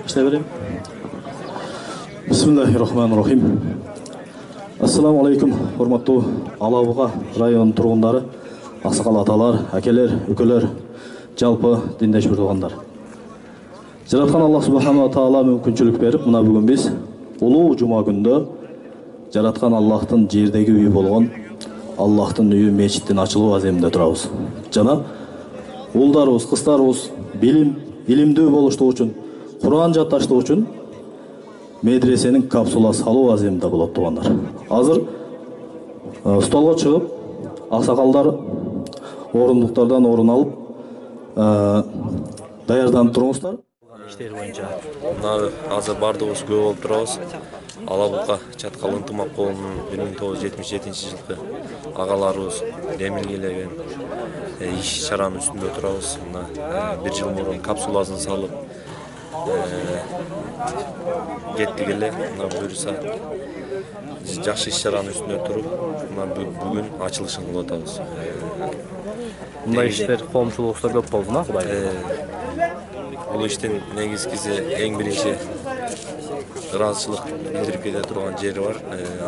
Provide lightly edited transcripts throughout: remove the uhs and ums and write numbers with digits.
İşte Bismillahirrahmanirrahim. Assalamu alaikum, hurmatlı Алабуга район тұрғындары, ақсақал аталар, әкелер, үкелер, жалпы диндеш бір туғандар. Жаратқан Аллах Субхану Таала мүмкіншілік беріп, мына бүгін біз ұлы жұма күнді жаратқан Аллахтың жердегі үйі болған Аллахтың үйі мешіттен ашылу аземінде тұрамыз. Жана ұлдарыбыз, қыздарыбыз билимдүү болуштугу үчүн, Куран жатташтыгы үчүн медресенин капсула салуу аземінде болот тугандар. Азыр столго чыгып, аксакалдар орундуктардан орун алып, даярданып туруңуздар. İşleri boyunca. Azır bardığımız көп болып тұрабыз. Алабуга чаткал ынтымак коомунун 1977 жылкы агаларыбыз демилгелеген иш чаранын үстүндө турабыз. Бир жыл мурун капсуласын салып кеттик эле. Буюрса жакшы иш чаранын үстүндө туруп, бүгүн ачылышын кылып атабыз. Мындай иштер коомчулукта көп болду, Кудай. Бұл іштен негізгісі ең бірінші ыраазычылык билдирип кете турган жери бар.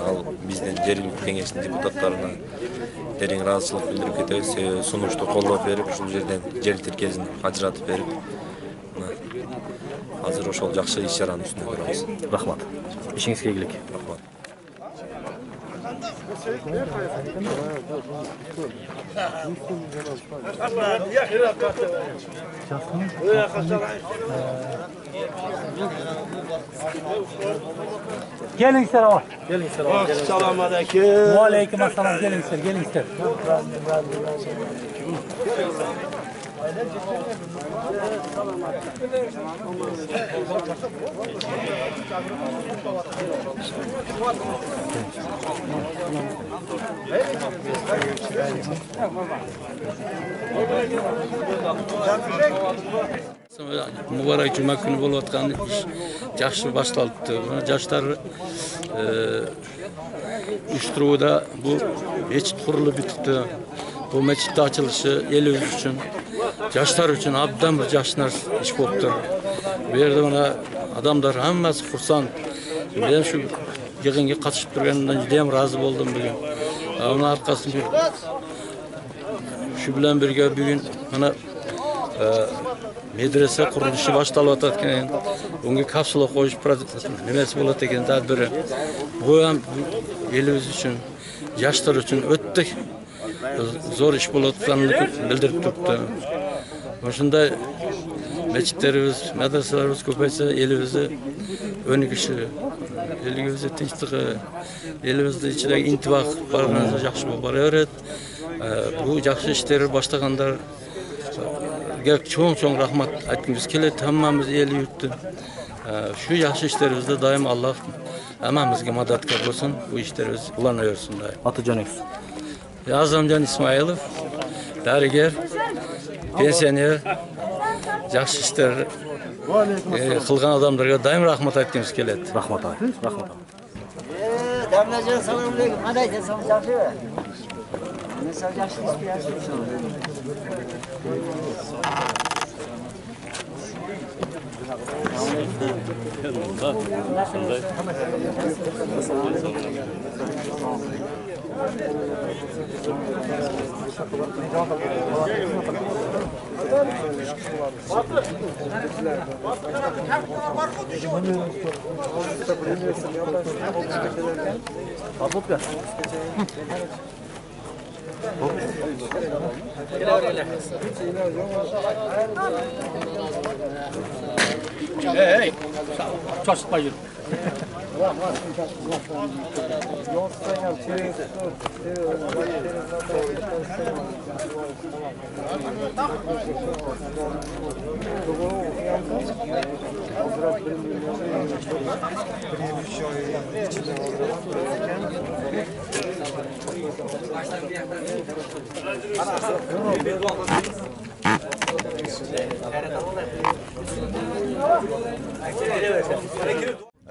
Ал биздин жергиликтүү кеңештин депутаттарына терең ыраазычылык билдирип кетебиз. Сунушту колдоп берип, ушул жерден жер тиркезин ажыратып берип, азыр ошол жакшы иш чаранын үстүндө турабыз. Рахмат. Ишиңизге ийгилик. Рахмат. Gelin ister o. Gelin ister. Selamun aleyküm. Aleyküm assalam. Gelin ister. Gelin ister. Mübarek cuma günü bolup atkan iş жақсы başlalıptı. Жаштар uyuşturuуда bu meçit kurulu bitipti. Bu meçitte açılışı elimiz üçün, жаштар üçün abdan bir жақсы iş boluptur. Bu yerde bana adamlar hammasi xursand. Ben şu yig'inga qatışıp turganimdan judayam razı boldum bugün. Onun arkasında şu bilan birga bugün mana medrese qurilishi boshlanib o'tayotgan, unga kapsula qo'yish nimasi bo'ladi ekan tadbiri. Bu ham elimiz uchun, yoshlar uchun o'tdi zo'r ish bo'layotganini bildirib turibdi. Shunday mechitlarimiz, madrasalarimiz ko'paysa, elimizni o'nigishi, elimizni tinchligi, elimizni ichidagi intivoq barcha yaxshi bo'lib boraveradi. Bu yaxshi ishlarni boshlaganlar çoğun rahmat aytgimiz keladi, hammamiz el yurtdi. Shu yaxshi ishlarimizda doim Alloh hammamizga madadkor bo'lsin, bu ishlarimiz ulanaversin. Atajoningiz? Azamjon Ismoilov, darigar, pensioner, yaxshi ishlar qilgan odamlarga doim rahmat aytgimiz keladi. Rahmat aka. Rahmat. Damlajon, assalomu alaykum. Qanday ekansiz, yaxshimi? Mesaj yaxshi ispiyorsiz. Hey, çarşıtma yürü.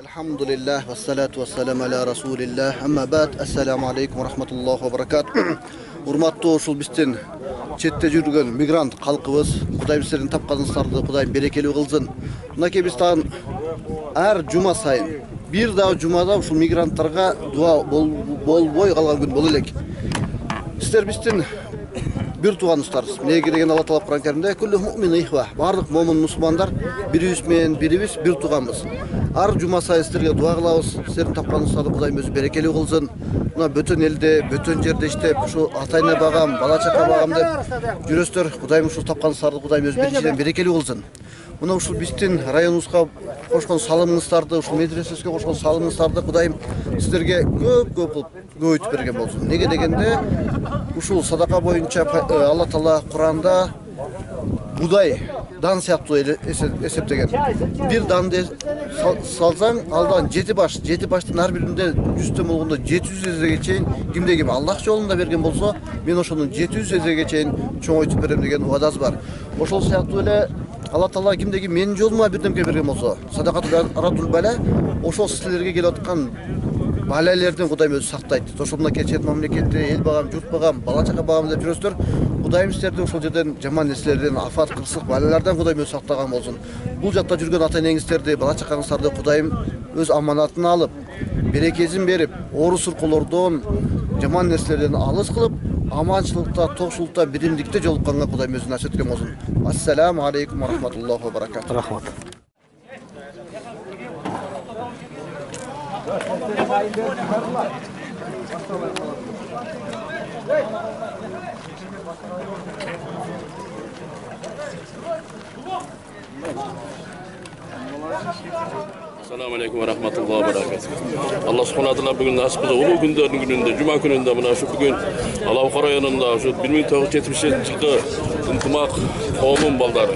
Elhamdülillah ve salatu ve selamu ala Resulillah. Amma ba'd. Assalamu alaikum ve rahmetullahi ve berekatuh. Hurmatlı uşul bizden chetde жүрген migrant халкыбыз, Кудай bizlerin tapqanızlardı, Кудай берекелүү кылсын. Мынакей biz tağın ар жума сайын бир дагы жумада ушул мигранттарга дуа болбой калган күн боло элек. Сиздер биздин бир тууганыбыздарсыз. Эмнеге деген Алла Таала Кур'ан Каримде "Куллу муъмин ихва", бардык момун мусулмандар бирибиз менен бирибиз бир тууганбыз. Ар жума сайын сиздерге дуа кылабыз. Сиздердин тапканыңыздарды Кудайым өзү берекелүү кылсын. Мына бөтөн элде, бөтөн жерде иштеп, ушу ата-эне багам, бала чака багам деп жүрөсүздөр. Кудайым ушул тапканыңыздарды Кудайым өзү биринчиден берекелүү кылсын. Мына ушул биздин районубузга кошкон салымыңыздарды, ушул медресеге кошкон салымыңыздарды Кудайым сиздерге көп көбөйтүп берген болсун. Неге дегенде ушул садака боюнча Алла Таала Кур'анда будай дан сыяктуу эсептеген. Бир данды салсаң, алдан 7 баштын ар биринде 100төн болгондо 700 эсеге чейин кимде ким Аллах жолунда берген болсо, мен ошонун 700 эсеге чейин чоңойтуп берем деген убадасы бар. Ошол сыяктуу эле Алла Таала кимде ким менин жолума бирдемке берген болсо, садакатул аратул бала, ошол силерге келип аткан балалерден Кудайым өзү сактайт. Ошол мына кечет мамлекетте эл багам, журт багам, бала чака багам деп жүрөсүздөр. Кудайым силерди ошол жерден жаман нерселерден, афат, кырсык, балалардан Кудайым өзү сактаган болсун. Бул жакта жүргөн ата-энеңиздерди, бала чакаңыздарды Кудайым өз аманатына алып, берекесин берип, орус уркулордон, жаман нерселерден алыс кылып, аманчылыкта, токчулукта, биримдикте жолукканга Кудайым өзү насип эткен болсун. Ассаламу алейкум ва рахматуллахи ва баракатух. Рахмат. Assalamu alaikum wa rahmatullahi wa barakatuh. Allah subhanahu wa ta'ala bugün nasip kıldı. Ulu günlerin gününde, Cuma gününde buna şu bugün Alavukha rayonunda şu 1977 ıntımak qoğumun balları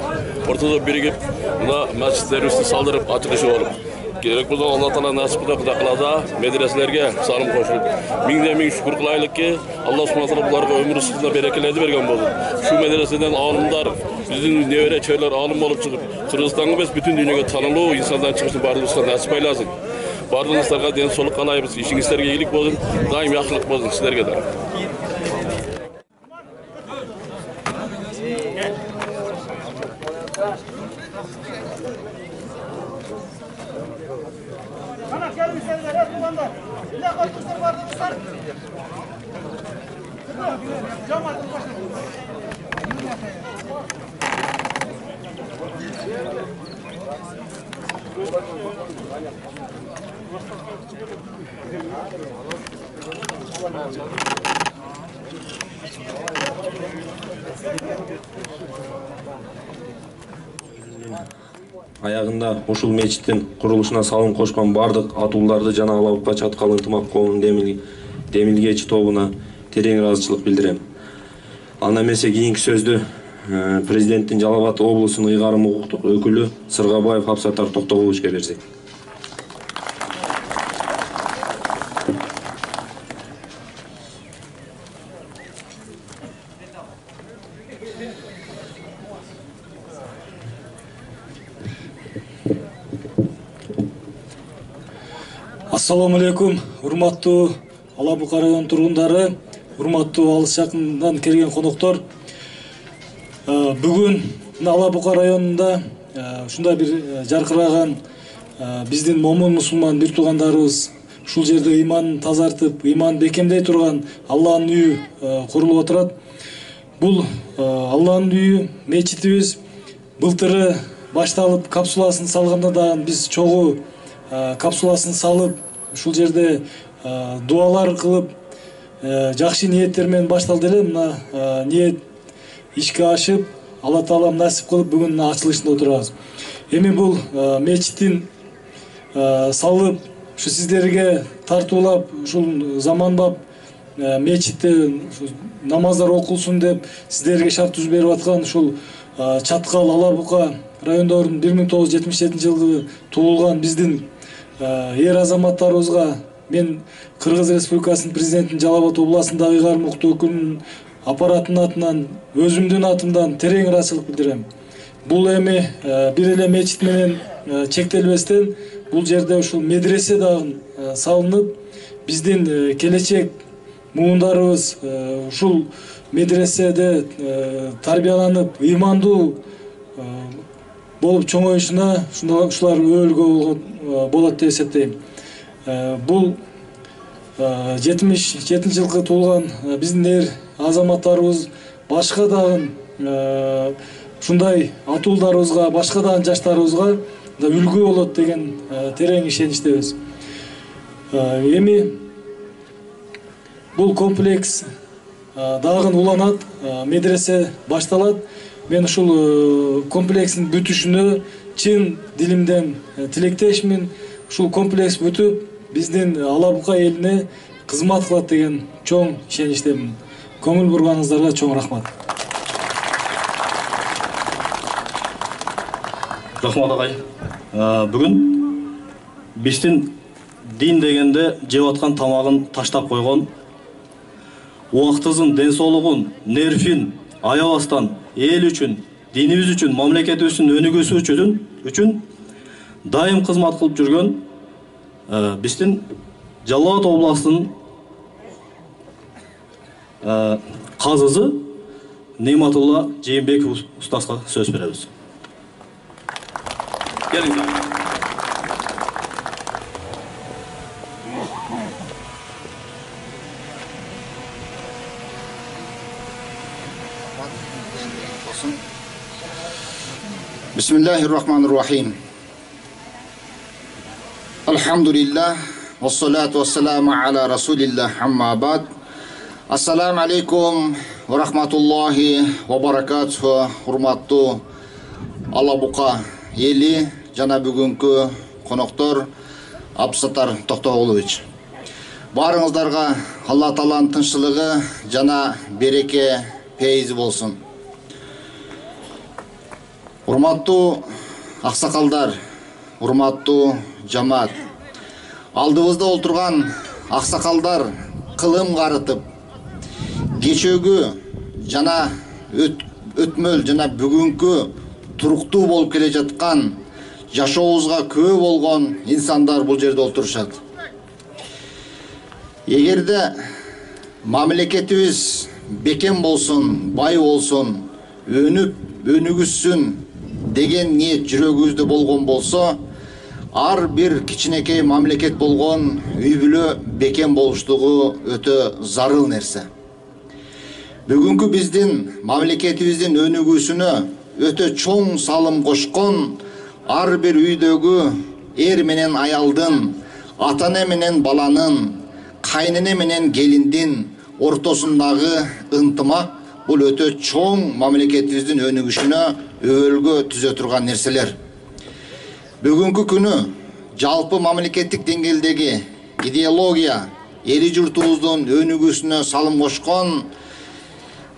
ortada birigip buna mescitleri üstü saldırıp açılışı olup. Gerek bu zaman Allah Teala nasip kılada medreselerge salım koşulup. Ming şükür kılaylık ki Allah subhanahu wa ta'ala bularga ömür ısıtına berekeledi bergen boldu. Şu medreseden alımlar, bizim nevere çöyler alım olup çıkıp Kırgızstan'ı biz bütün dünyaya tanılı insandan çıkışını bardığımızda nasip aylasın. Bardığınızlarga den soluk kalayımız, işinizlerge iyilik bozun, daim yaxşılık bozun sizlerge de. Ayağında ушул мечиттин курулушуна салым кошкон бардык атууларды жана Алабукка чаткал ынтымак коомунун демилгечи тобуна терең ыраазычылык билдирем. Аны эмесе кийинки сөздү президенттин Жалал Абад облусунун ыйгарым укуктук өкүлү Сыргабаев Абсаттар Токтогуловичке берсек. Assalamu alaikum, урматтуу Алабука район тургундары, урматтуу алыс жакындан келген коноктор. Бүгүн Алабука районунда ушундай бир жаркыраган биздин момун мусулман бир туугандарыбыз ушул жерде ыйманын тазартып, ыйманын бекемдей турган Алланын үйү курулуп отурат. Бул Алланын үйү, мечитибиз былтыры башталып капсуласын салганда дагы биз чогуу капсуласын салып, ушул жерде дуалар кылып, жакшы ниеттер менен башталды эле. Мына ниет ишке ашып, Алла Таалам насип кылып бүгүн ачылышында отурабыз. Эми бул мечиттин салып, ушу сиздерге тартуулап, ушул заманбап мечитте намаздар окулсун деп сиздерге шарт түзүп берип аткан ушул Чаткал Алабука райондорунун 1977-жылы туулган биздин эр азаматтарыбызга мен Кыргыз Республикасынын президентин Жалал Абад областындагы ыйгарым укуктуу өкүлүнүн аппаратынын атынан, өзүмдүн атымдан терең ыраазычылык билдирем. Бул эми бир эле мечит менен чектелбестен бул жерде ушул медресе дагы салынып, биздин келечек муундарыбыз ушул медреседе тарбияланып, ыймандуу болуп чоңоюшуна ушулар өбөлгө болот деп эсептейм. Бул 77 жылкы туулган биздин эр азаматтарыбыз башка дагы ушундай атуулдарыбызга, башка дагы жаштарыбызга үлгү болот деген терең ишеничтебиз. Эми бул комплекс дагы уланат, медресе башталат. Мен ушул комплекстин бүтүшүнө чын дилимден тилектешмин. Ушул комплекс бүтүп, биздин Ала Бука элине кызмат кылат деген чоң ишеничтемин. Көңүл бурганыңыздарга чоң рахмат. Рахмат агай. Бүгүн биздин дин дегенде жеп аткан тамагын таштап койгон, убактыбыздын ден соолугун, нервин аябастан эл үчүн, динибиз үчүн, мамлекетибиздин өнүгүүсү үчүн дайым кызмат кылып жүргөн биздин Жалал Абад областынын казызы Нематулла Жээнбеков устазга сөз беребиз. Келиңиздер. Bismillahirrahmanirrahim. Elhamdülillah ve salatu ve selamu ala Resulillah amma ba'd. Assalamu alaikum ve rahmatullahi ve barakatuhu. Hurmatlı Ала Бука eli жана бүгүнкү коноктор Абсатар Токтогулович. Барыңыздарга Алла Тааланын тынччылыгы жана береке пейизи болсун. Урматтуу аксакалдар, урматтуу жамаат. Алдыбызда олтурган аксакалдар кылым карытып, кечөөгү жана өтмөл жана бүгүнкү туруктуу болуп келе жаткан жашообузга күбө болгон инсандар бул жерде олтурушат. Эгерде мамлекетибиз бекем болсун, бай болсун, өнүгүшсүн деген ниет жүрөгүбүздө болгон болсо, ар бир кичинекей мамлекет болгон үй бүлө бекем болуштугу өтө зарыл нерсе. Бүгүнкү биздин мамлекетибиздин өнүгүүсүнө өтө чоң салым кошкон ар бир үйдөгү эр менен аялдын, ата-эне менен баланын, кайнене менен келиндин ортосундагы ынтымак бул өтө чоң мамлекетибиздин өнүгүшүнө өбөлгө түзө турган нерселер. Бүгүнкү күнү жалпы мамлекеттик деңгээлдеги идеология эли журтубуздун өнүгүүсүнө салым кошкон,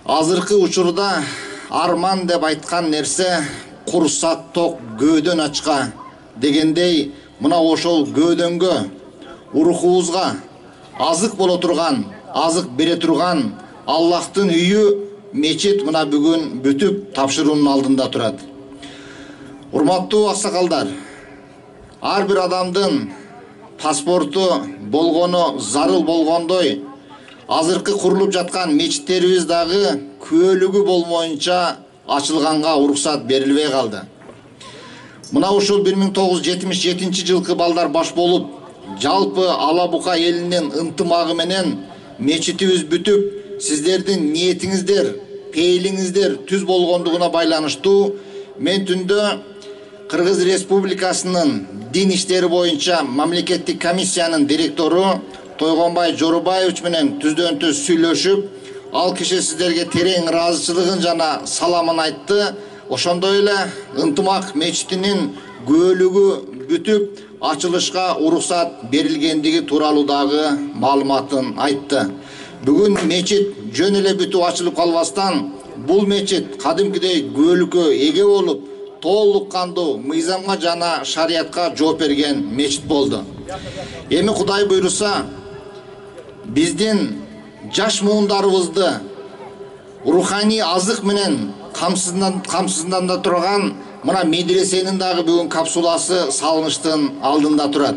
азыркы учурда арман деп айткан нерсе курсак ток көөдөн ачка дегендей, мына ошол көөдөнгө урухубузга азык боло турган, азык бере турган Аллахтын үйү мечит мына бүгүн бүтүп тапшыруунун алдында турат. Урматтуу аксакалдар, ар бир адамдын паспорту болгону зарыл болгондой, азыркы курулуп жаткан мечиттерибиз дагы күбөлүгү болмоюнча ачылганга уруксат берилбей калды. Мына ушул 1977 жылкы балдар баш болуп, жалпы Ала Бука элинин ынтымагы менен мечитибиз бүтүп, сиздердин ниетиңиздер, пейлиңиздер түз болгондугуна байланыштуу мен түндө Кыргыз Республикасынын дин иштери боюнча мамлекеттик комиссиянын директору Тойгонбай Жорубаевич менен түздөн түз сүйлөшүп, ал киши сиздерге терең ыраазычылыгын жана саламын айтты. Ошондой эле ынтымак мечитинин күбөлүгү бүтүп, ачылышка уруксат берилгендиги тууралуу дагы маалыматын айтты. Бүгүн мечит жөн эле бүтүп ачылып калбастан, бул мечит кадимкидей күбөлүккө эге болуп, толук кандуу мыйзамга жана шариятка жооп берген мечит болду. Эми Кудай буйруса, биздин жаш муундарыбызды руханий азык менен камсызданда турган мына медресенин дагы бүгүн капсуласы салыныштын алдында турат.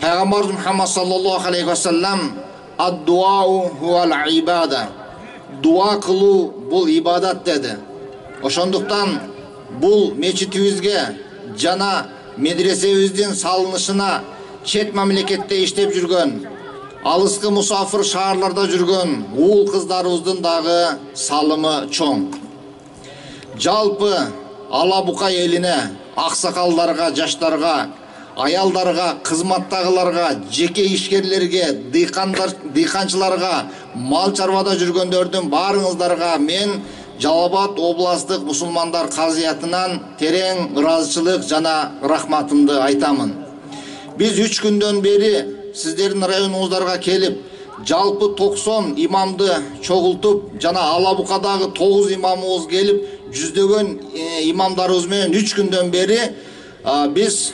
Пайгамбарыбыз Мухаммад саллаллаху алейхи ва саллям ад-дуау хуал ибада. Дуа кылуу бул ибадат деди. Ошондуктан бул мечитибизге жана медресебиздин салынышына чет мамлекетте иштеп жүргөн, алыскы мусафир шаарларда жүргөн уул кыздарыбыздын дагы салымы чоң. Жалпы Ала Бука элине, аксакалдарга, жаштарга, аялдарга, кызматтагыларга, жеке ишкерлерге, дыйканчыларга, мал чарбада жүргөндөрдүн баарыңыздарга мен Жалал Абад областык мусулмандар казыятынан терең ыраазычылык жана рахматымды айтамын. Биз 3 күндөн бери сиздердин районуңуздарга келип, жалпы 90 имамды чогултуп, жана Ала Букадагы 9 имамыбыз келип, жүздөгөн имамдарыбыз менен 3 күндөн бери биз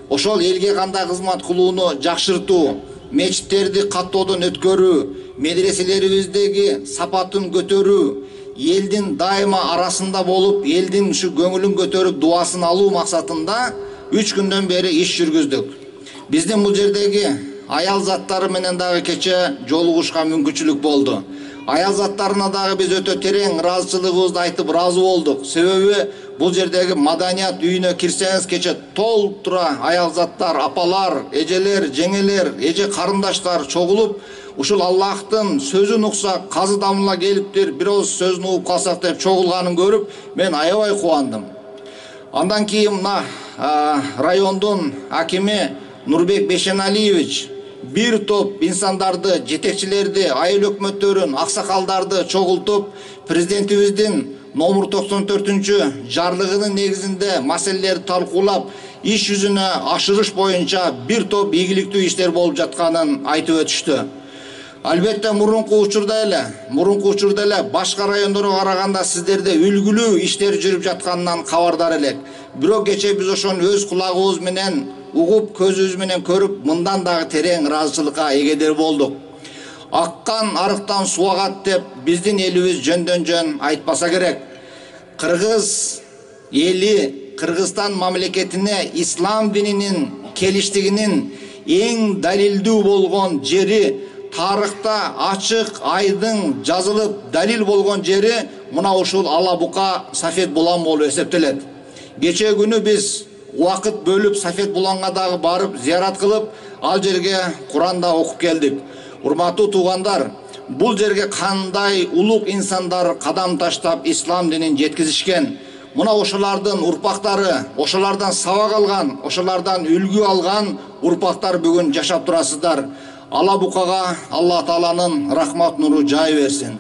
ошол элге кандай кызмат кылууну жакшыртуу, мечиттерди каттоодон өткөрүү, медреселерибиздеги сапатын көтөрүү, элдин дайыма арасында болуп, элдин ушу көңүлүн көтөрүп, дуасын алуу максатында 3 күндөн бери иш жүргүздүк. Биздин бул жердеги аял заттары менен дагы кече жолугушка мүмкүнчүлүк болду. Аял заттарына дагы биз өтө терең ыраазычылыгыбызды айтып ыраазы болдук. Себеби бул жердеги маданият үйүнө кирсеңиз кече толтура аял заттар, апалар, эжелер, жеңелер, эже карындаштар чогулуп, ушул Аллахтын сөзүн уксак, казы дамыла келиптир, бир ооз сөзүн угуп калсак деп чогулганын көрүп, мен аябай кубандым. Андан кийин мына райондун акими Нурбек Бешеналиевич бир топ инсандарды, жетекчилерди, айыл өкмөттөрүн, аксакалдарды чогултуп, президентибиздин номер 94 жарлыгынын негизинде маселелерди талкуулап, иш жүзүнө ашырыш боюнча бир топ ийгиликтүү иштер болуп жатканын айтып өтүштү. Албетте мурунку учурда эле башка райондорго караганда сиздерде үлгүлүү иштер жүрүп жатканынан кабардар элек. Бирок кече биз ошону өз кулагыбыз менен угуп, көзүбүз менен көрүп, мындан дагы терең ыраазычылыкка эгедер болдук. Аккан арыктан суу агат деп биздин элибиз жөндөн жөн айтпаса керек. Кыргыз эли, Кыргызстан мамлекетине ислам дининин келиштигинин эң далилдүү болгон жери, тарыхта ачык, айдың жазылып далил болгон жери мына ушул Ала Бука Сафет Булан болуп эсептелет. Кече күнү биз убакыт бөлүп Сафет Буланга дагы барып зыярат кылып, ал жерге Куранда окуп келдик. Урматтуу туугандар, бул жерге кандай улук инсандар кадам таштап ислам динин жеткизишкен. Мына ошолардын урпактары, ошолардан сабак алган, ошолардан үлгү алган урпактар бүгүн жашап турасыздар. Ала Букага Алла Тааланын рахмат нуру жай берсин.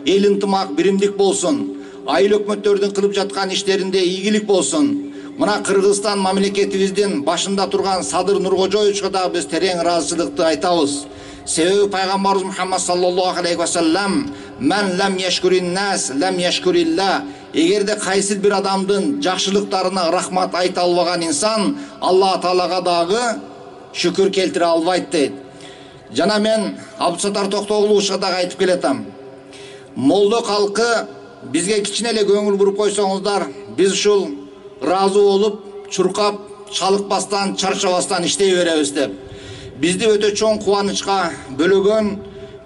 Эл ынтымак, биримдик болсун. Айыл өкмөттөрдүн кылып жаткан иштеринде ийгилик болсун. Мына Кыргызстан мамлекетибиздин башында турган Садыр Нуркожоевичке да биз терең ыраазычылыкты айтабыз. Себеби пайгамбарыбыз Мухаммад саллаллаху алейхи ва саллам "Мен лам яшкурин нас, лам яшкурилла". Эгерде кайсы бир адамдын жакшылыктарына рахмат айта албаган инсан Алла Таалага дагы шүкүр келтире албайт дейт. Жана мен Абдусаттар Токтогуловичке дагы айтып келетам. Молдо калкы бизге кичине эле көңүл буруп койсоңуздар, биз ушул ыраазы болуп, чуркап, чалыкпастан, чарчабастан иштей беребиз деп. Бизди өтө чоң кубанычка бөлөгөн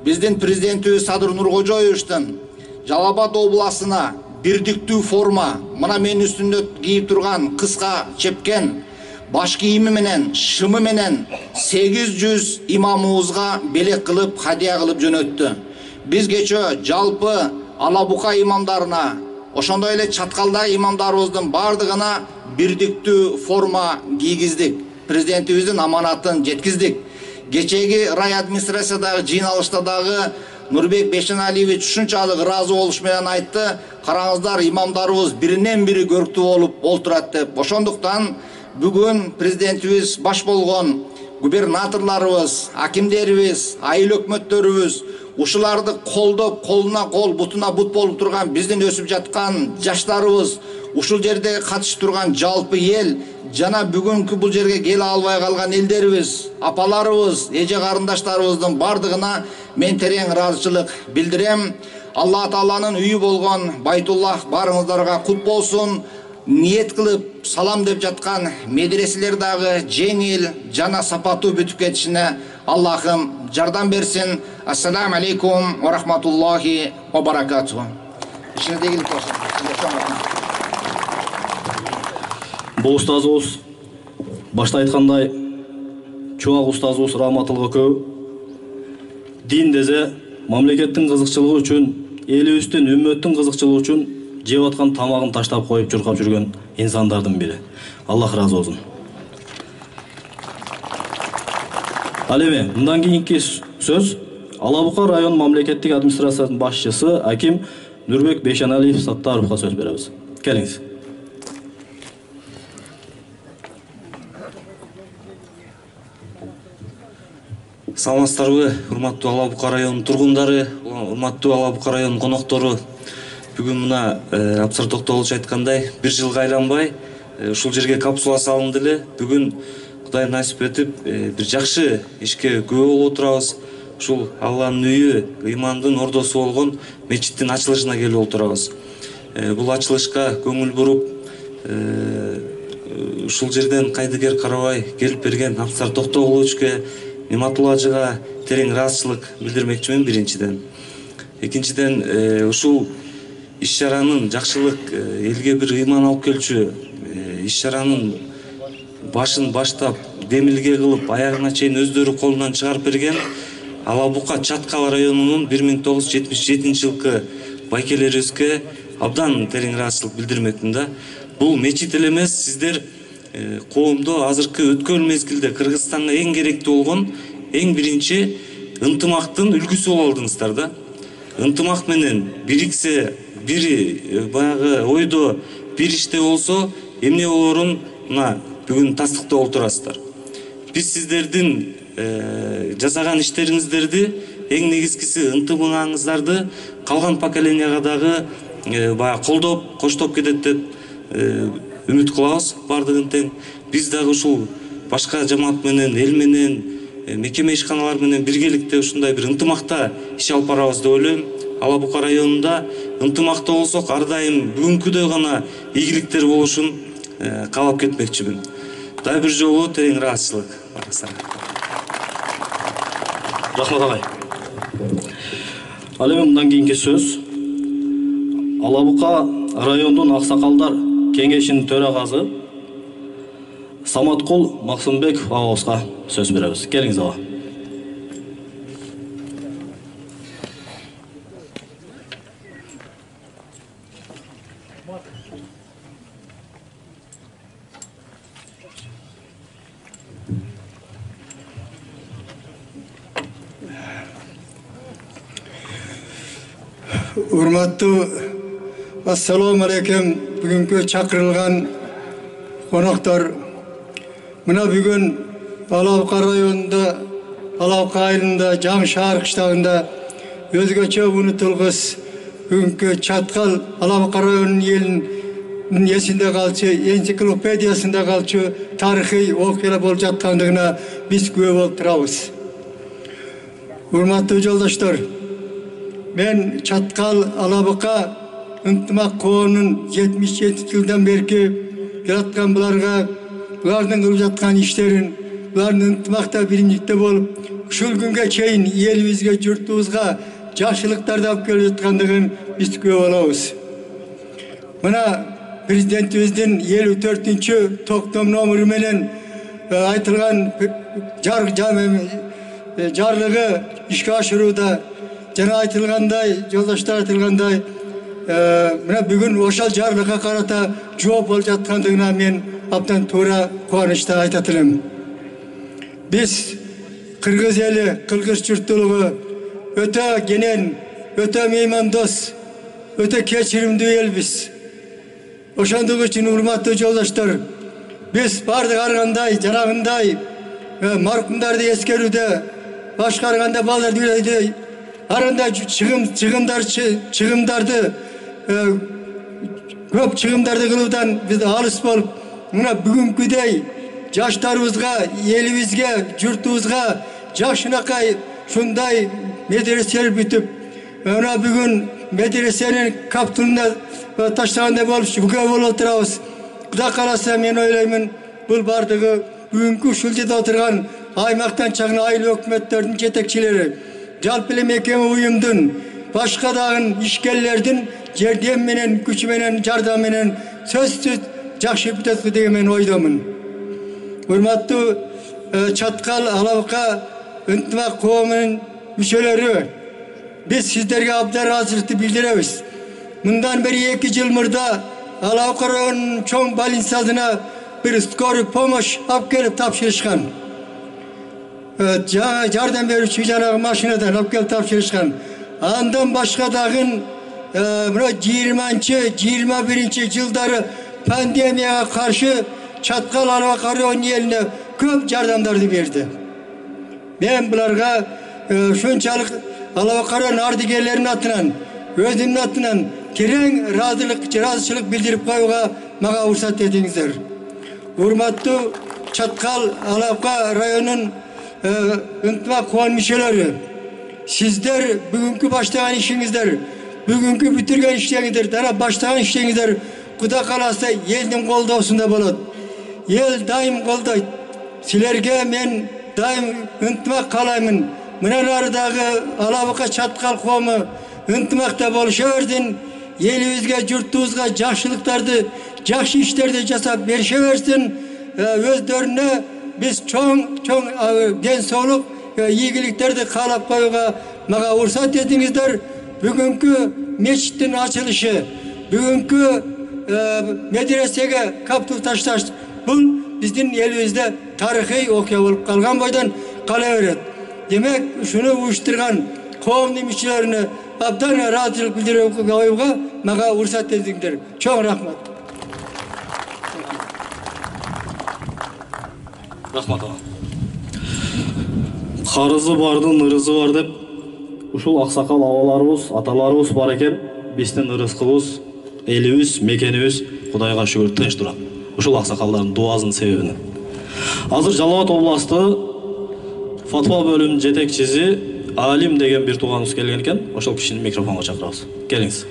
биздин президентибиз Садыр Нуркожоевичтин Жалал Абад областына бирдиктүү форма, мына менин үстүндө кийип турган кыска чепкен баш кийими менен, шымы менен 800 имамыбызга белек кылып, хадия кылып жөнөттү. Биз кече жалпы Ала Бука имамдарына, ошондой эле чаткалдагы имамдарыбыздын бардыгына бирдиктүү форма кийгиздик. Президентибиздин аманатын жеткиздик. Кечеги рай администрациядагы жыйналышта дагы Нурбек Бешеналиевич ушунчалык ыраазы болуш менен айтты, караңыздар, имамдарыбыз биринен бири көрктүү болуп олтурат деп. Ошондуктан бүгүн президентибиз баш болгон губернаторларыбыз, акимдерибиз, айыл өкмөттөрүбүз ушуларды колдоп, колуна кол, бутуна бут болуп турган биздин өсүп жаткан жаштарыбыз, ушул жерде катышып турган жалпы эл, жана бүгүнкү бул жерге келе албай калган элдерибиз, апаларыбыз, эже карындаштарыбыздын бардыгына мен терең ыраазычылык билдирем. Алла Тааланын үйү болгон Байтуллах барыңыздарга кут болсун. Ниет кылып салам деп жаткан медреселер дагы жеңил жана сапаттуу бүтүп кетишине Аллахым жардам берсин. Ассаламу алейкум ва рахматуллахи ва баракатуху. Бұл ұстазыбыз башта айткандай чуак ұстазыбыз рахматылык көп. Дин дезе мамлекеттин кызыкчылыгы үчүн, элибиздин, үммөттүн кызыкчылыгы үчүн жеп аткан тамагын таштап коюп чуркап жүргөн инсандардын бири. Аллах разы болсун. Ал эми мындан кийинки сөз Алабука район мамлекеттик администрациянын башчысы Аким Нурбек Бейшаналиев Саттаровго сөз беребиз. Келиңиз. Саламатсыздарбы, урматтуу Алабука районунун тургундары, урматтуу Алабука районунун коноктору. Бүгүн мына Абсар Токтогулович айткандай, бир жылга айланбай ушул жерге капсула салынды эле. Бүгүн Кудай насип этип бир жакшы ишке күбө болуп отурабыз. Ушул Алланын үйү, ыймандын ордосу болгон мечиттин ачылышына келип отурабыз. Бул ачылышка көңүл буруп, ушул жерден кайдыгер карабай келип берген Абсар Токтогуловичке, Нематулла ажыга терең ыраазычылык билдирмекчимин биринчиден. Экинчиден, ушул иш-чаранын жакшылык элге бир ыйман алып келчү, иш-чаранын башын баштап, демилге кылып, аягына чейин өздөрү колунан чыгарып берген Алабука Чаткал районунун 1977 жылкы байкелерибизге абдан терең ыраазычылык билдирмекмин да. Бул мечит эле эмес, сиздер коомдо азыркы өткөн мезгилде Кыргызстанга эң керектүү болгон эң биринчи ынтымактын үлгүсү боло алдыңыздар да. Ынтымак менен бириксе, бири баягы ойдо бир иште болсо, эмне болорун мына бүгүн тастыктап отурасыздар. Биз сиздердин жасаган иштериңиздерди, эң негизгиси ынтымагыңыздарды калган поколенияга дагы баягы колдоп, коштоп кетет деп үмүт кылабыз бардыгын тең. Биз дагы ушул башка жамаат менен, эл менен, мекеме ишканалар менен биргеликте ушундай бир ынтымакта иш алып барабыз деп ойлойм. Алабука районунда ынтымакта болсок, ар дайым бүгүнкүдөй гана ийгиликтер болушун каалап кетмекчимин. Дагы бир жолу терең ыраазычылык. Рахмат агай. Ал эми мындан кийинки сөз Алабука райондун аксакалдар кеңешинин төрагасы Саматкул Максымбек агабызга сөз беребиз. Келиңиз ага. Урматтуу ассаламу алейкум, бүгүнкү чакырылган коноктор. Мына бүгүн Алабука районунда, Алабука айылында, Жаңы шаар кыштагында өзгөчө унутулгус бүгүнкү Чаткал Алабука районунун элинин эсинде калчу, энциклопедиясында калчу тарыхый окуялар болуп жаткандыгына биз күбө болуп турабыз. Урматтуу жолдоштор, мен Чаткал Алабука ынтымак коомунун 77 жылдан берки жараткан булардын кылып жаткан иштерин, булардын ынтымакта биримдикте болуп, ушул күнгө чейин элибизге, журтубузга жакшылыктарды алып келип жаткандыгын биз күбө болобуз. Мына президентибиздин 54-чү токтом номеру менен айтылган жарлыгы ишке ашырууда жана айтылгандай, жолдоштор айтылгандай, мына бүгүн ошол жарлыкка карата жооп болуп жаткандыгына мен абдан туура кубанычта айтат элем. Биз кыргыз эли, кыргыз журттуулугу өтө кенен, өтө меймандос, өтө кечиримдүү элбиз. Ошондук үчүн урматтуу жолдоштор, биз бардык аргандай, жанагындай маркумдарды эскерүүдө, башкарганда балдарды үйлөйдө, арында чыгымдарды көп чыгымдарды кылуудан биз алыс болуп, мына бүгүнкүдөй жаштарыбызга, элибизге, журтубузга жакшынакай ушундай медреселер бүтүп, мына бүгүн медресенин каптылына таштагандай болуп күбө болуп отурабыз. Кудай кааласа, мен ойлоймун, бул бардыгы бүгүнкү ушул жерде отурган аймактан чагын айыл өкмөттөрдүн жетекчилери, жалпы эле мекеме уюмдун, башка дагы ишкерлердин жардам менен, күчү менен, жардам менен сөзсүз жакшы бүтөт деген мен ойдомун. Урматтуу Чаткал Алабыка ынтымак коомунун мүчөлөрү, биз сиздерге абдан ыраазычылыкты билдиребиз. Мындан бери 2 жыл мурда Алабыка районунун чоң больницасына bir skori pomoş alып kelip tapşırışkan. Жардам берүүчү жанагы машинадан алып келип тапшырышкан. Андан башка дагы 20-21 жылдары пандемияга каршы Чаткал Алабыка районунун элине көп жардамдарды берди. Мен буларга шунчалык Алабыка районунун ардыгерлеринин атынан, өзүмдүн атынан терең ыраазычылык билдирип коюуга мага уруксат этиңиздер. Урматтуу Чаткал Алабыка районунун ынтымак коом мүчөлөрү, сиздер бүгүнкү баштаган ишиңиздер, бүгүнкү бүтүргөн иштериңиздер, дара баштаган иштериңиздер Кудай кааласа элдин колдоосунда болот. Эл дайым колдойт. Силерге мен дайым ынтымак каалаймын. Мындан ары дагы Алабыка Чаткал коому ынтымакта болуша берсин. Элибизге, журтубузга жакшылыктарды, жакшы иштерди жасап берише берсин. Өздөрүнө биз чоң ден соолук, ийгиликтерди каалап коюуга мага уруксат этиңиздер. Бүгүнкү мечиттин ачылышы, бүгүнкү медресеге каптур ташташ, бул биздин элибизде тарыхый окуя болуп калган бойдон кала берет. Демек, ушуну уюштурган коомдун мүчөлөрүнө абдан ыраазычылык билдирүүгө мага уруксат этиңиздер. Чоң рахмат. Рахмат ага. Карызы бардын ырызы бар деп, ушул аксакал абаларыбыз, аталарыбыз бар экен, биздин ырыскыбыз, элибиз, мекенибиз Кудайга шүгүр тынч турат. Ушул аксакалдардын дуасынын себебинен. Азыр Жалал Абад областы фатва бөлүмүнүн жетекчиси Алим деген бир тууганыбыз келген экен. Ошол кишини микрофонго чакырабыз. Келиңиз.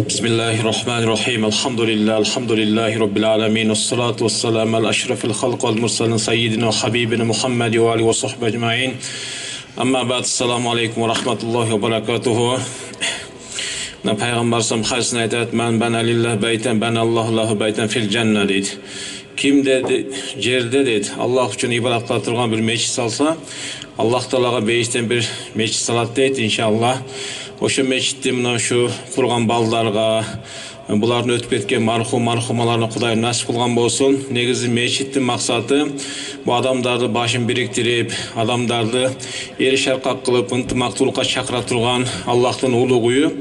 Bismillahirrahmanirrahim. Elhamdülillahi Rabbil alamin. Vessalatu vesselamu ala eşrefil halq vel mursalin seyyidina habibina Muhammed ve alihi ve sahbihi ecmaîn. Amma ba'd. Assalamu aleykum ve rahmetullahi ve berekatuhu. Peygamber sallam hadisinde aytadi, "Men bana lillah beyten, ben Allahu lahu beyten fil cennet" deydi. Kim dedi, jerde dedi, Allah üçün ibadet kıldırgan bir meclis salsa, Allah Teala'ga beyişten bir meclis salat deydi inşallah. Oşu meçitти мына şu kurgan ballarga, buların ötüp ketken marhumalarına Kuday nasip kılgan bolsun. Negizi meçittin maksatı bu adamdardı başın biriktirip, adamdardı eri şarkak kılıp, ıntımaktulukka çakıra turgan Allah'tan uluğuyu.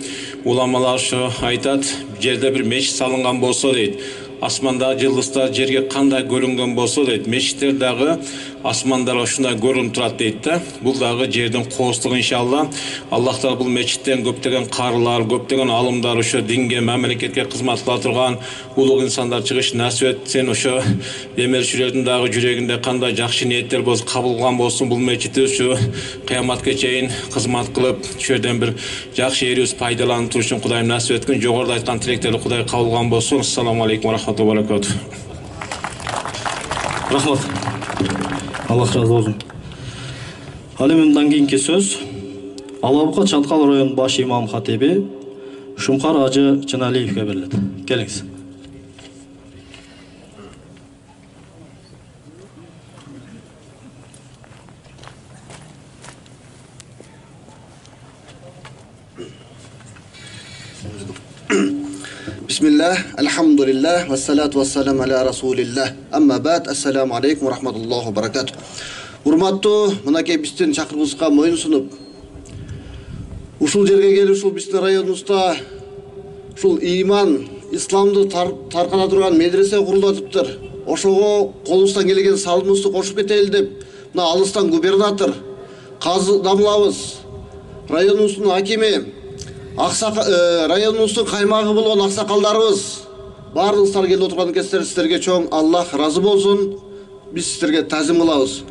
Ulamalar şu aytat, jerde bir meçit salıngan bolsa deydi. Asmanda yıldızlar жерге kандай görüngen bolsa deydi. Meçitler dağı asmanlara şuna görünüp turat deydi de. Bu dağı жердin koğusluğu inşallah. Allah'ta bu meçitten köptegen karılar, köptegen alımlar, şu dinge, memleketke hizmet kılatırgan ulug insanlar çıkış nasip etsin. Şu demirçilerin dağı yüreğinde kандай jakşı niyetler bolsun, kabul kılgan bolsun. Bu meçitti şu kıyamatga çeyin hizmet kılıp, şu yerden bir jakşı eribиз paydalanıp turuşun Kudayım nasip etkin. Jogorda aytkan tileklerdi Kuday kabul kılgan bolsun. Assalamu aleykum ve rahmetullahi ve berekatuhu. Rahmat. Allah razı olsun. Halimimden keyinki söz Alabıka Çatkal rayonu baş imam hatibi Şumkar Hacı Çınaliyev'e verildi. Geliniz. Bismillah, elhamdülillah, ve salatu ve selamu ala Rasulillah. Amma ba'd, assalamu aleykum ve rahmetullahi ve berekatuhu. Urmattуу, mınakey bizdin çakırımızga moyun sunup, uşul jerge gelip, uşul bizdin rayonumuzda, uşul iman, İslamды tarkana durgan medrese kurulatıptır. Oşogo kolumuzdan gelgen salımızды koşup keteli dep, mına alıstan gubernator, Kazı Damlabız, rayonumuzdun hakimi, rayonumuzdun kaymagı болгон аксакалдарыбыз баардыгыңыздар келип отурган экенсиздер. Сиздерге чоң Аллах разы болсун. Биз сиздерге тазим кылабыз.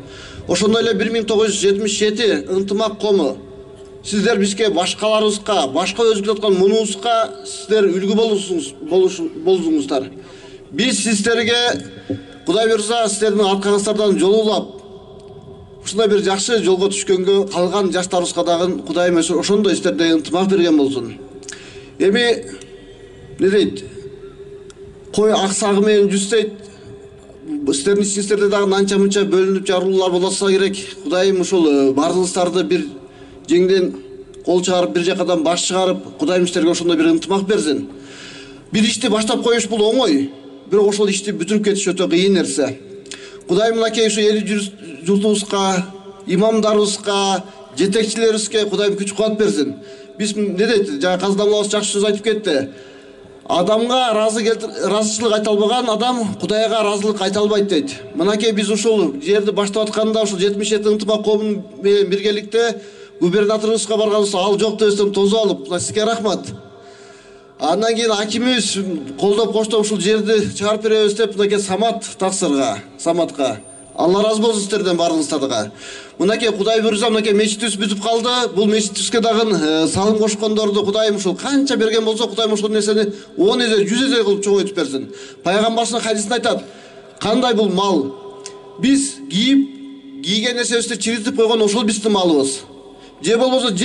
Ошондой эле 1977 ынтымак коому сиздер бизге башкаларыбызга, башка өзгөрүп аткан мунубузга сиздер үлгү болуңуздар. Biz sizlerге Кудай буйрса сіздердің арқаңыздардан жол улап, ушундай бир жакшы жолго түшкөнгө калган жаштарыбызга дагы Кудайым ошондой сіздерге ынтымак берген болсун. Эми не дейт? Кой аксагы менен жүзсөйт. Сіздердің ичиңиздерде дагы анча-мынча бөлүнүп жарылуулар болса керек. Кудайым ушул бардыгыңыздарды бир жеңден кол чыгарып, бир жакадан баш чыгарып, Кудайым сіздерге ошондой бир ынтымак берсин. Бир ишти баштап коюш бул оңой. Бирок ошол ишти бүтүрүп кетиш өтө кыйын нерсе. Кудайым мынакей ушу эл журтубузга, имамдарыбызга, жетекчилерибизге Кудайым күч кубат берсин. Биз не дейт? Жана каздамлабыз жакшы сөз айтып кетти. Адамга ыраазычылык айта албаган адам Кудайга ыраазылык айта албайт дейт. Мынакей биз ушул жерди баштап атканда ушул 77 ынтымак коомун менен биргеликте губернаторубузга барганыбызда ал жок дебестен тосуп алып, сизге рахмат. Андан кийин акимибиз колдоп коштоп ушул жерди чыгарып беребиз деп мынакей Самат таксырга, Саматка. Алла разы болсун сиздерден барыңыздарга. Мынакей Кудай буйрса мынакей мечитибиз бүтүп калды. Бул мечитибизге дагы салым кошкондорду Кудайым ушул канча берген болсо, Кудайым ошол нерсени 10 эсе, 100 эсе кылып чоңойтуп берсин. Пайгамбарыбыздын хадисинде айтат: кандай бул мал? Биз кийген нерсебизди чиритип койгон ошол биздин малыбыз. Же болбосо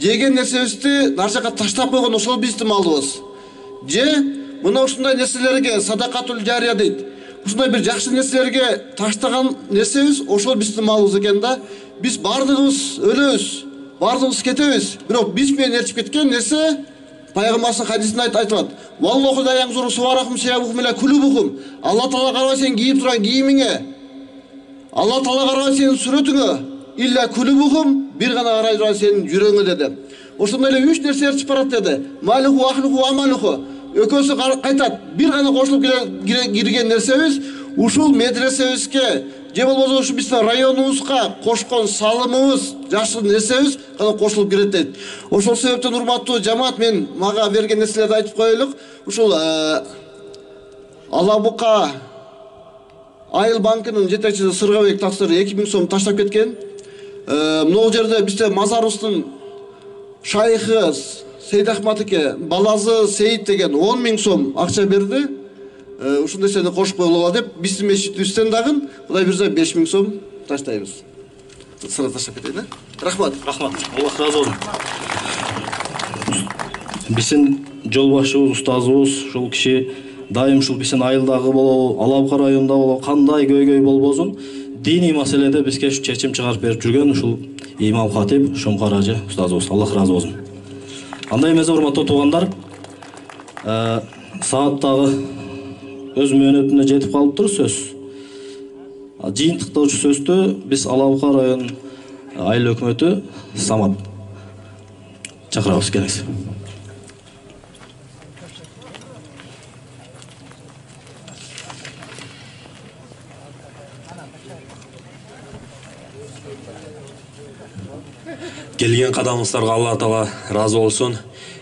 жеген нерсебизди нар жака таштап койгон ошол биздин малыбыз. Же мына ушундай нерселерге садакатул жария дейт. Ушундай бир жакшы нерселерге таштаган нерсебиз ошол биздин малыбыз экен да. Биз бардыгыбыз өлөбүз, бардыгыбыз кетебиз. Бирок биз менен ээрчип кеткен нерсе Пайгамбарыбыздын хадисинде айтылат: "Валлаху ла янзуру суарахум шиябухум ила кулубухум." Алла Таала карабай сен кийип турган кийимиңе, Алла Таала карабай сенин сүрөтүңө, илля кулубухум, бир гана карай турган сенин жүрөгүңө деди. Ошондой эле 3 нерсе ээрчип барат деди. Малуху, ахлуху, амалуху. Экөөсү кайтат. Бир гана кошулуп кирген нерсебиз ушул медресебизге, же болбосо ушу биздин районубузга кошкон салымыбыз, жакшы нерсебиз гана кошулуп кирет дейт. Ошол себептен урматтуу жамаат, мен мага берген нерселерди айтып коелук. Ушул Алабука Айыл банкынын жетекчиси Сыргабек Таксыр 2000 сом таштап кеткен. Могу жерде бизде мазарыбыздын шайхы Сейдахматыке баласы Сейит деген 10 000 сом акча берди. Ушул нерсени кошуп коелуга деп биздин мечитибизден дагы Кудай буйрса 5 000 сом таштайбыз. Сыра таштап кетейин, Рахмат. Рахмат. Аллах разы болсун. Биздин жолбашчыбыз, устазыбыз, ушул киши дайым ушул биздин айылдагы болобу, Алабука районунда болобу, кандай көйгөй болбосун, диний маселеде бизге чечим чыгарып берип жүргөн ушул имам хатип Шомкар ажы устазыбыз. Аллах разы болсун. Андай эмесе, урматтуу туугандар, саат дагы өз мөөнөтүнө жетип калыптыр сөз. Жыйынтыктоочу сөздү биз Алабука район айыл өкмөтү Самат чакырабыз, келиңиз. Келген кадамыңыздарга Алла Таала разы болсун.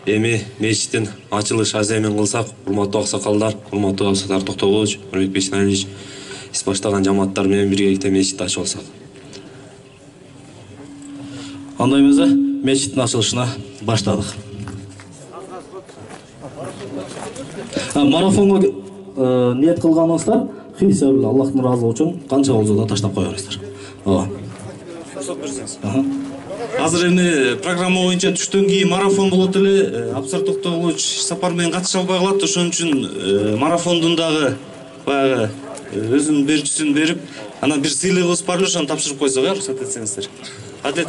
Эми мечиттин ачылыш аземин кылсак, урматтуу аксакалдар, урматтуу Асатар Токтобулович, Нурбек Бешналиевич, биз баштаган жамааттар менен биргеликте мечитти ачып алсак. Андай эмесе, мечиттин ачылышына баштадык. Марафонго ниет кылганыңыздар, хисабы Аллахтын разылыгы үчүн канча болсо да таштап коюңуздар. Ооба. Азыр эми программа боюнча түштөн кийин марафон болот эле. Абсар Токтобулович сапар менен катыша албай калат. Ошон үчүн марафондун дагы баягы өзүнүн берүүчүсүн берип, анан бир сыйлыгыбыз бар эле, ошону тапшырып койсок, уруксат этсеңиздер. Адет.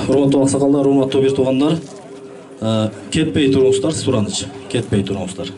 Урматтуу аксакалдар, урматтуу бир туугандар, кетпей туруңуздар, Сураныч, кетпей туруңуздар.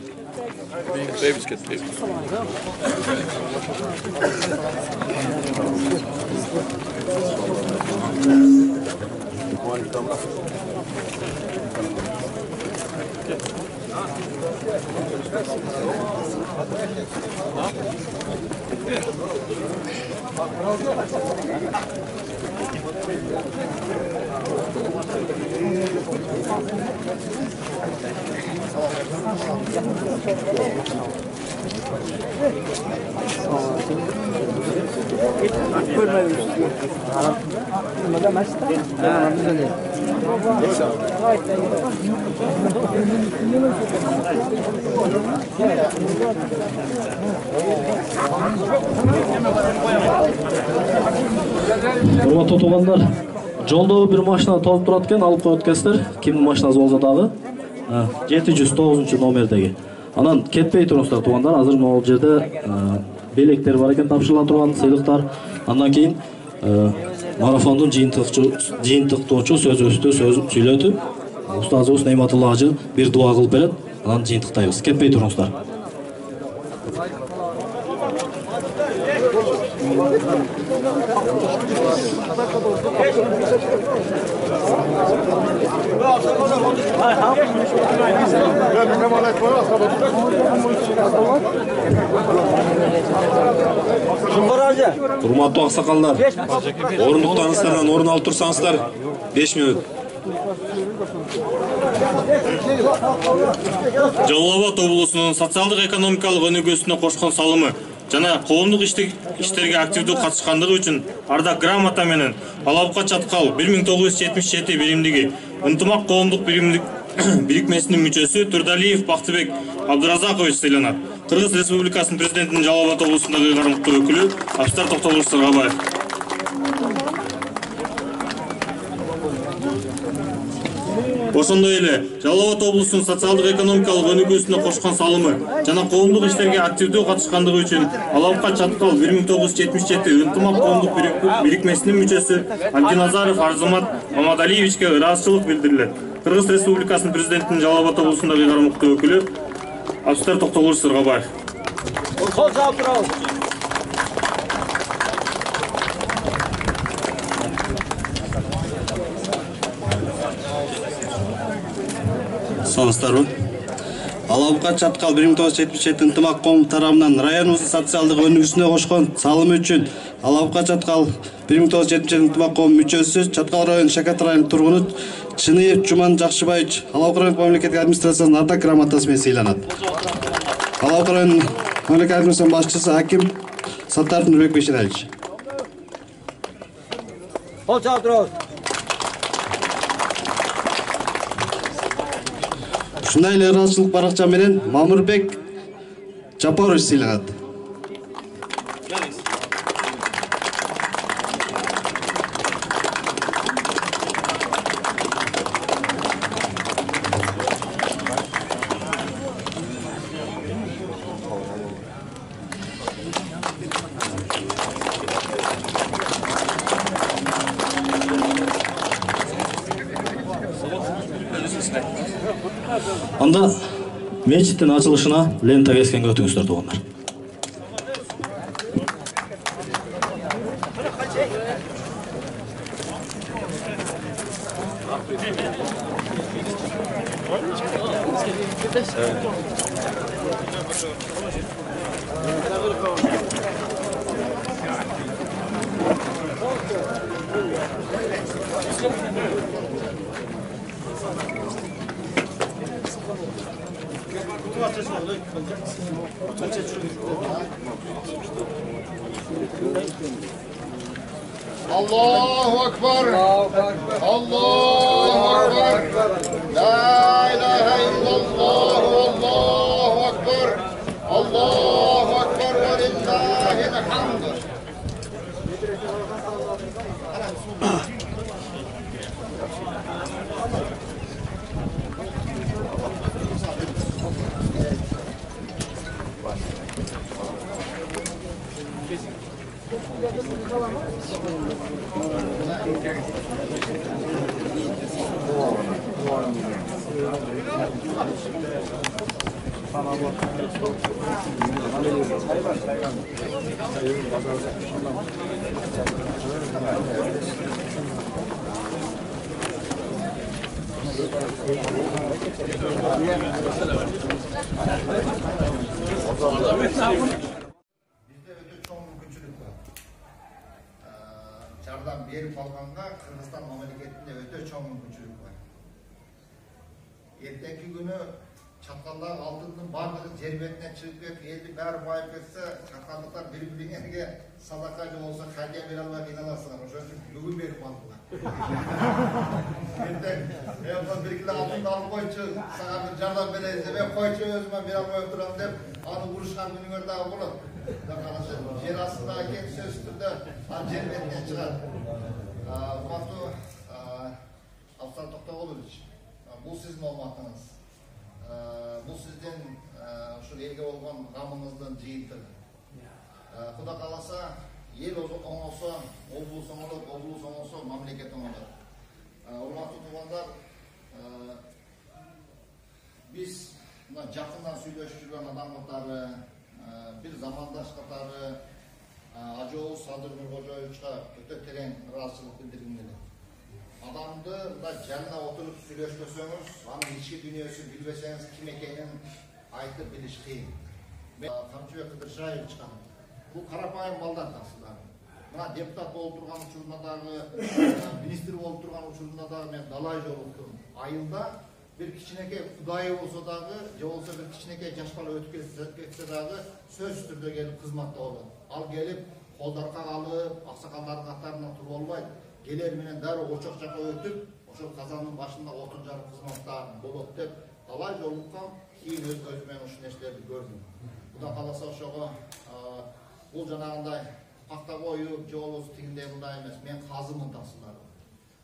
Урматтуу туугандар, жолдо бир машина толуп турат экен, алып коет экенсиздер. Кимдин машинасы болсо дагы 709 номердеги. Анан кетпей туруңуздар туугандар. Азыр могул жерде белектер бар экен, тапшырыла турган сыйлыктар. Андан кийин марафондун жыйынтыктоочу сөзүбүздү сүйлөтүп, устазыбыз Нейматулла ажы бир дуа кылып берет. Анан жыйынтыктайбыз. Кетпей туруңуздар. Урматтуу аксакалдар, орундуктарыңыздардан орун алып турсаңыздар, 5 мүнөт. Жалал Абад облусунун социалдык экономикалык өнүгүүсүнө кошкон салымы жана коомдук иштерге активдүү катышкандыгы үчүн ардак грамота менен Алабука Чаткал 1977 биримдиги ынтымак коомдук бирикмесинин мүчөсү Турдалиев Бактыбек Абдуразакович сыйланат. Кыргыз Республикасынын президентинин Жалал Абад облусундагы кармыктуу өкүлү Абстар Токтогулович Сыргабаев. Ошондой эле Жалал Абад облусунун социалдык экономикалык өнүгүүсүнө кошкон салымы жана коомдук иштерге активдүү катышкандыгы үчүн Алабука Чаткал 1977 ынтымак коомдук бирикмесинин мүчөсү Абдиназаров Арзымат Мамадалиевичке ыраазычылык билдирилет. Кыргыз Республикасынын президентинин Жалал Абад облусундагы кармыктуу өкүлү Абстар Токтогулович Сыргабаев. Саламатсыздарбы? Алабука Чаткал 1977 ынтымак коом тарабынан районубуздун социалдык өнүгүүсүнө кошкон салымы үчүн Алабука Чаткал 1977 ынтымак коом мүчөсү, Чаткал району Шакат районунун тургуну Чыныев Жуман Жакшыбаевич Алабука району мамлекеттик администрациянын ардак грамотасы менен сыйланат. Алабука району мамлекеттик администрациянын башчысы Аким Саттаров Нурбек Бешеналович. Ушундай эле ыраазычылык баракча менен Мамырбек Жапарович сыйланат. Анда мечиттин ачылышына лента кескенге өтүңүздөр туугандар. Allahu Akbar. Allahu Akbar. La ilahe illallah. Allahu Akbar. Allahu Akbar ve lillahil hamd. Жардам берип алганга Кыргызстан мамлекетинде өтө чоң мүмкүнчүлүк бар. erteki günü Çatkallar altının bardığın cerbetine çıkıp eldi bari bayıp etse çatkallıklar birbirine sadakacı olsa hadiye bir alma inanasınlar. O çocuk bugün verip aldılar. Erten bir kilo altında alıp koyçu sana bir candan beleyse ben koyçu özüme bir almaya oturam deyip adı vuruşkan günü gördüğü olur. Yer aslında kendi söz üstünde cerbetine çıkar. Hurmatlı Afsar Toktoğlu'yç, bu sizin olmadığınız. Bu sizden şu elge olgan gamınızdan jıyıntыгы. Kuda kalasa el oңолсо, облус оңолот, облус оңолсо мамлекет оңолот. Урматтуу туугандар, биз мына жакындан сүйлөшүп жүргөн адам катары, бир замандаш катары Ажоо Садыр Нуркожоевичке өтө терең ыраазычылык билдиргим келет. Adamdı da canına oturup süйлөшпөсөңүз, анын ички дүйнөсүн билбесеңиз ким экенин айтып билиш кыйын. Мен Камчыбек Кыдыршаевичтан бул карапайым балдар тасылар. Мына депутат болуп турган учурунда дагы, министр болуп турган учурунда дагы мен далай жолуктум. Айылда bir кичинекей кудайы болсо дагы, же болсо bir кичинекей жаш бала өтүп кетсе дагы сөзсүз түрдө келип кызматта болот. Ал келип колдарга алып, аксакалдардын катарына туруп албайт. Gelir menen darı oçak çaka ötüp, oçak kazanın başında otun jarı kızmakta bolot dep, talay jolukkan keyin özümen uşun eşlerdi gördüm. Bu da kalasa oşoğa, bu janagınday pakta koyup, jolus tigindey bunday emes, men kazımın tasılarım.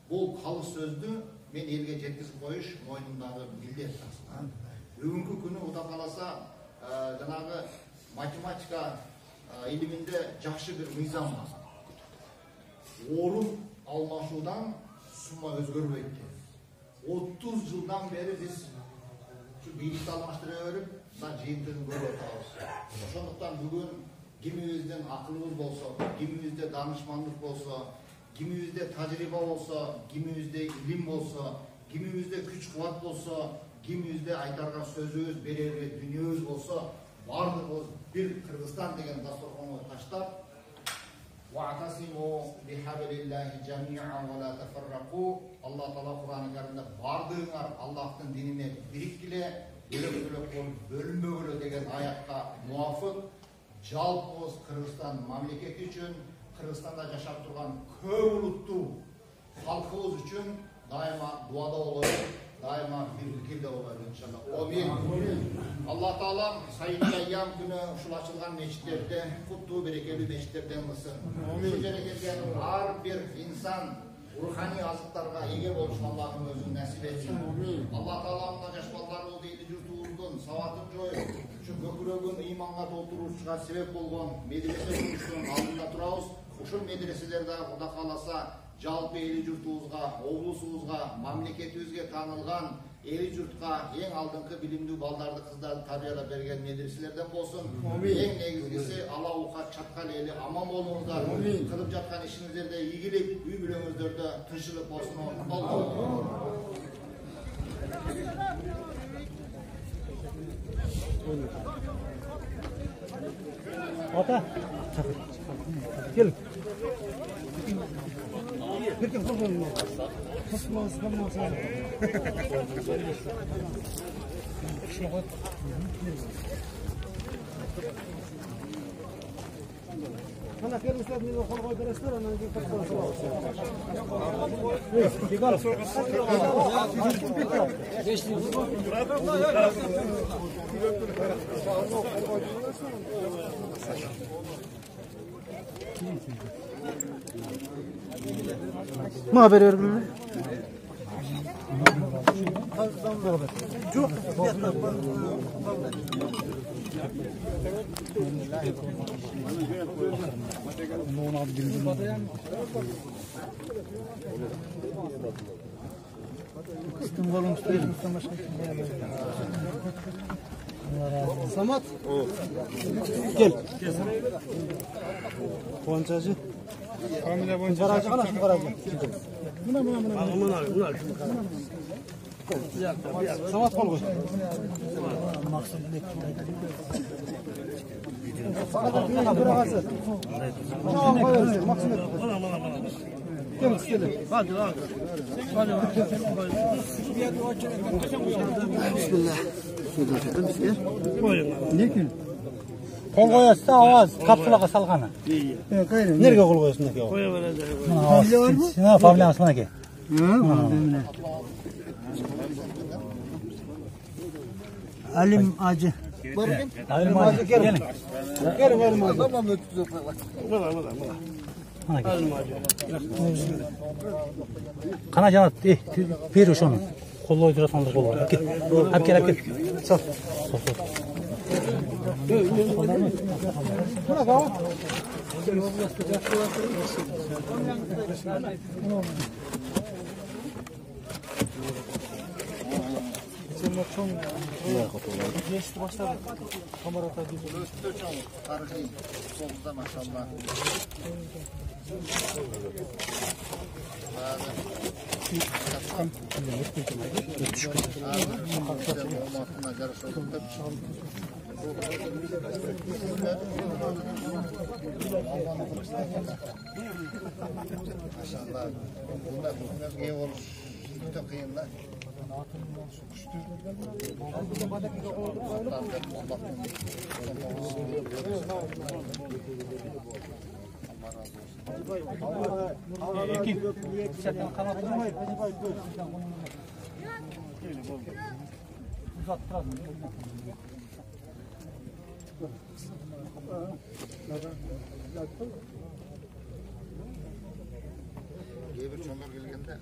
Bu kalık sözdü, men elge jetkizip koyuş, moynumdagı millet tasılarım. Bugünkü günü bu da kalasa, janagı matematika iliminde jakşı bir mizan var. Orun almaşudan summa özgörmeydi. 30 yıldan beri biz şu birlikte almaştırıp da jıyıntыгын görüp atабыз. Ошондуктан бүгүн кимибиздин акылыбыз болсо, кимибизде данышмандык болсо, кимибизде тажрыйба болсо, кимибизде илим болсо, кимибизде күч кубат болсо, кимибизде айтарга сөзүбүз, берерге дүнүйөбүз болсо, бардыгыбыз бир Кыргызстан деген дасторконго таштап وَاعْتَصِمُوا بِحَبْلِ اللّٰهِ جَمِيعًا وَلَا تَفَرَّقُوا Allah Teala Kur'an-ı Kerim'de bardığınlar Allah'ın dinine birikkile, bölünmögülü degen ayakka muafık, jalpımız Kırgızstan mamleketi üçün, Kırgızstanda yaşap turgan köp uluttu halkımız üçün daima duada olur, daima birlikte olur inşallah. Amin. Allah Teala Sayyid Ayyam günü uşul açılgan meçitlerde, kutlu berekeli meçitlerden kılsın. Şu jere kelgen har bir insan ruhani azıklarga ege boluşun Allah'ın özünü nasip etsin. Allah Teala mına jaş ballarыбызды eli jurtubуздун сабатын жоюп, şu көкүрөгүн ыйманга толтуруучуга себеп болгон медресе курушунун алдында турабыз. Ушул медреселерде Кудай кааласа жалпы эли журтубузга, облусубузга, мамлекетибизге таанылган eli jurtка эң алдыңкы билимдүү балдарды кыздарды тарбиялап берген медреселерден болсун. Эң негизгиси ала ука чаткал эли аман болуңуздар. Кылып жаткан ишиңиздерде ийгилик, үй бүлөңүздөрдө тынччылык болсун. Ata. Gel. Birken korkmayın. Korkmaz. Bana gelmişler ne o kolay beresler ona bir kapatması var. Gigal. Ne haber verdin? Çok. Samat. Gel. Boncacı. Kamile boncacı. Garajı ana şu garajı. Buna. Samat kol koy. Maksud ne? Bana bir ağası. Bana koyuyorsun. Maksud ne? Kol koyasın da avaz kapsulaga salgana. Nereye kol koyasın ki o? Familya var mı? Ha, familya sana ki. Alim Acı. Alim Acı gelin. Gelin Alim Acı. Babam ötüzü falan. Alim Acı. Kana canat, bir şunu. Kollu oydurasanlar kol var. Hep gel. Sal. Buna kal. Senler çok geçti başladı. Kamerata gidiyor. Tarihi solda maşallah. Maşallah. Bunlar iyi olur. Çok kıyımlar. Bir çamur gelgende.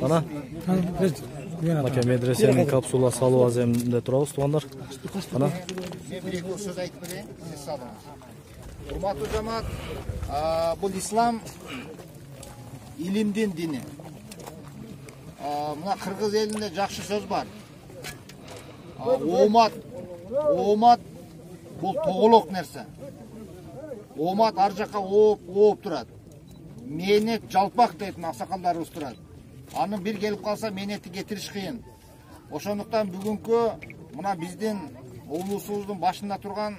Ana Maka medresenin kapsula salу azeminde turabыз туғандар. Ana Мен бір-екі сөз айтып берейін, сіз салыңыз. Құрметті жамаат, бұл ислам илимдин дини. Мына қырғыз елінде жақсы сөз бар. Омат бұл тоғылық нәрсе. Омат ар жаққа оп тұрады. Менет жалпақ дейтін ақсақалдарымыз тұрады. Анын бір келіп қалса менеті кетіріш қиын. Ошондуктан бүгүнкү мына биздин облусубуздун башында турган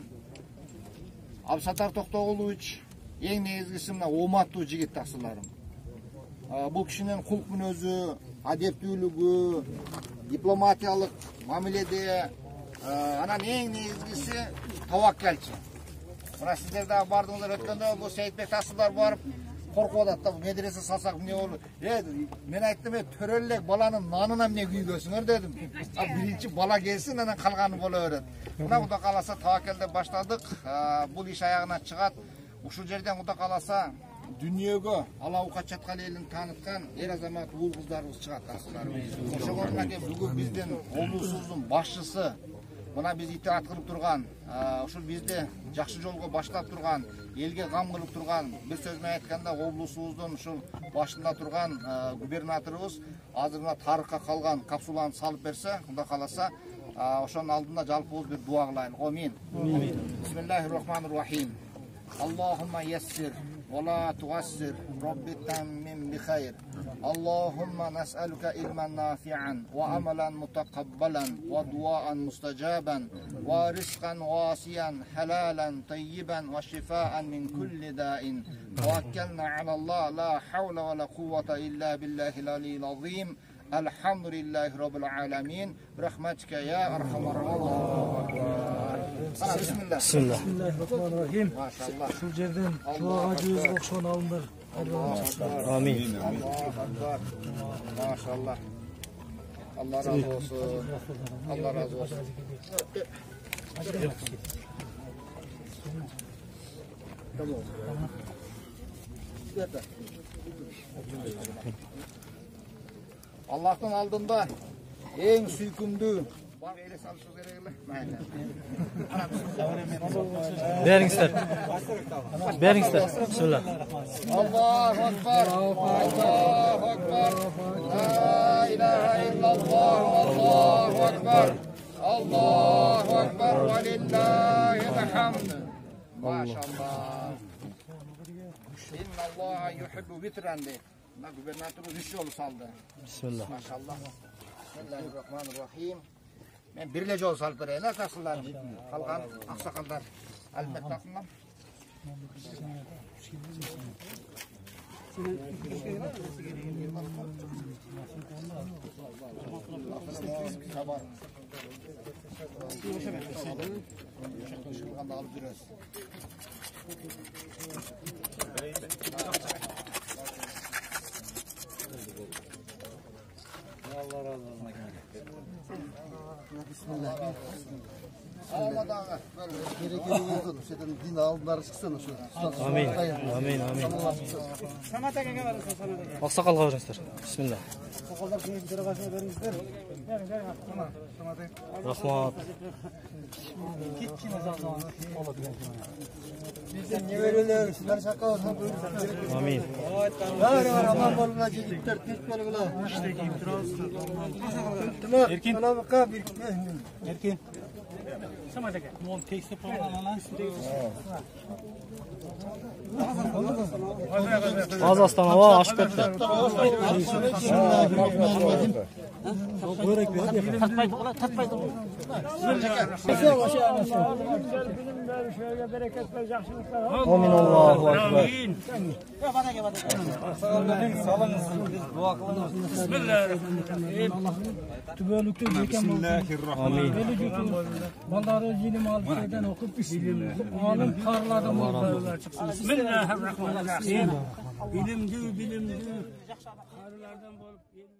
Абсатар Токтогулович эң негизгиси мына оматтуу жигит таксыларым. Бул кишинин кулк мүнөзү, адептүүлүгү, дипломатиялык мамиледе, анан эң негизгиси таваккалчы. Мына сиздер дагы бардыңыздар, өткөндө бул Сейитбек таксылар барып коркуп атат да, медресе салсак эмне болот? Мен айттым, төрөлүк баланын нанына эмне күйгөсүңөр дедим. Биринчи бала келсин, анан калганы боло берет. Мына Кудай кааласа таваккалды баштадык. Бул иш аягына чыгат. Ушул жерден Кудай кааласа дүнүйөгө Алабука Чаткал элин тааныткан эр азамат уул кыздарыбыз чыгат таксылар. Ошого мынакей бүгүн биздин облусубуздун башчысы мына биз итаат кылып турган, ушул бизди жакшы жолго баштап турган, элге кам кылып турган, бир сөз менен айтканда облусубуздун ушул башында турган губернаторубуз азыр мына тарыхка калган капсуланы салып берсе, Кудай кааласа, ошонун алдында жалпыбыз бир дуа кылайлык. Амин. Бисмиллахир-рахманир-рахим. Аллахумма яссир ولا تعسر رب تمم بخير اللهم نسألك علما نافعا وعملا متقبلا ودعاء مستجابا ورزقا واسعا حلالا طيبا وشفاء من كل داء توكلنا على الله لا حول ولا قوة إلا بالله العلي العظيم الحمد لله رب العالمين برحمتك يا أرحم الراحمين. Bismillahirrahmanirrahim. Şu yerden duaga göz okşan alındır. Amin. Maşallah. Allah razı olsun. Allah razı olsun. Allah'tan aldığında en süykümlü ele salışız gerekli. Beringizler. Beringizler. Bismillah. Allahu Ekber. Allahu Ekber. La ilahe illallah. Allahu Ekber. Allahu Ekber ve lillahil hamd. Maşallah. İnnallaha yuhibbu vitran de. Gubernatörümüz 3 yolu saldı. Bismillah. Maşallah. Bismillahirrahmanirrahim. Men birle yol salıp bereyler kasılar. Kalgan aksakallar. Almet takımlar. Allah razı olsun. Bismillah. Gerekeni olsun. Şeyden din aldınlar çıksın şu. Amin. Amin. Amin. Aksakalga veringizler. Bismillah. Rahmat. Bizden ne veriyorlar? Sizler şaka olsun. Amin. Aman boluna gidip dört net boluna. İşte Erkin. Erkin. Sama da gel. Mol tekste falan Az aslan hava aşk etti. Bismillahirrahmanirrahim. Börek ver. Tatmaydı ulan tatmaydı. Amin Allahu Ekber. Bismillahirrahmanirrahim. Tübölükte Amin. Malları cilim alıp şeyden okup alıp karladım. Bismillahirrahmanirrahim. Bilimci. Karılardan bulup